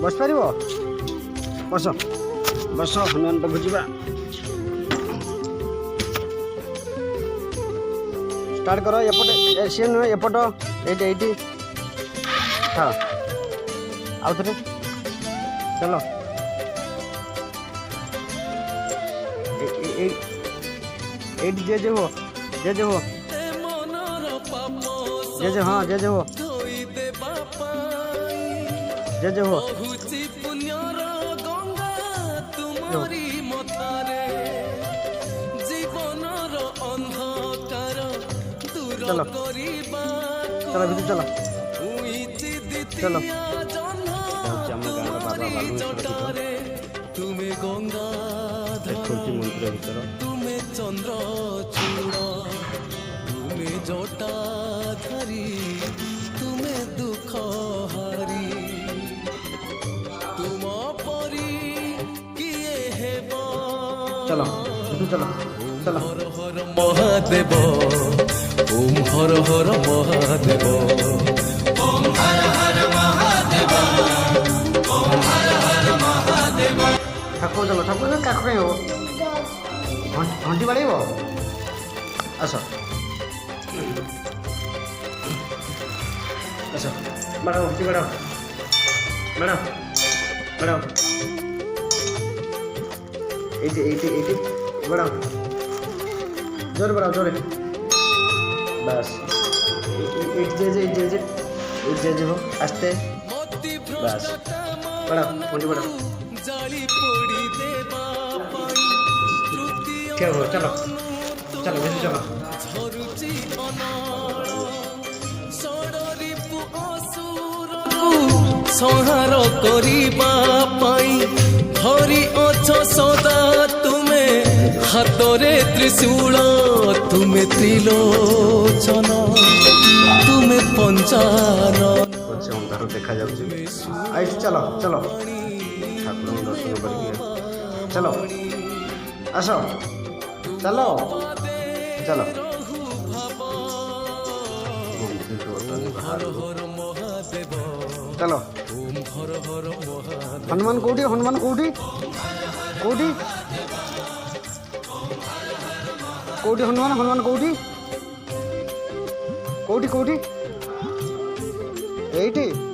बस पार बस बस हनुमान पाखु जा स्टार्ट कर एपटे सी नुहे एपट ये हाँ आउ थे चलो जे जे हो जे जे हो जे जे हाँ जे जे हो जे जे हो चलो चलो भीतर चलो चलो बाबा तुम्हें गंगा मंदिर भीतर तुम्हें चंद्र चूड़ तुम्हें जटा धरी तुम्हें दुख हारी तुम परी किए हेब चलो चलो चलो महादेव ओम हर हर महादेव ओम हर हर महादेव ओम हर हर महादेव ठाकुर चलो ठाकुर काख कहीं हो घंटी बाड़े आस आस बाड़ाओ घंटी बाड़ाओ बाड़ाओ बाड़ाओ एटी बढ़ाओ जोर बढ़ाओ जोर बस जे हो आस्ते बस बढ़ाओ मुंडी बढ़ाओ क्या हो चलो चलो जल्दी चलो संहार करिबा पाई धरी अछ सदा तुमे हातरे त्रिशूल तुमे त्रिलोचन तुमे पंचानन अंधार देखा जाउछि आई चलो चलो ठाकुर दर्शन करिए चलो आसो चलो चलो चलो हनुमान कौटी हनुमान कौटी कौटी कौटी हनुमान हनुमान कौटी कौटी कौटी एटी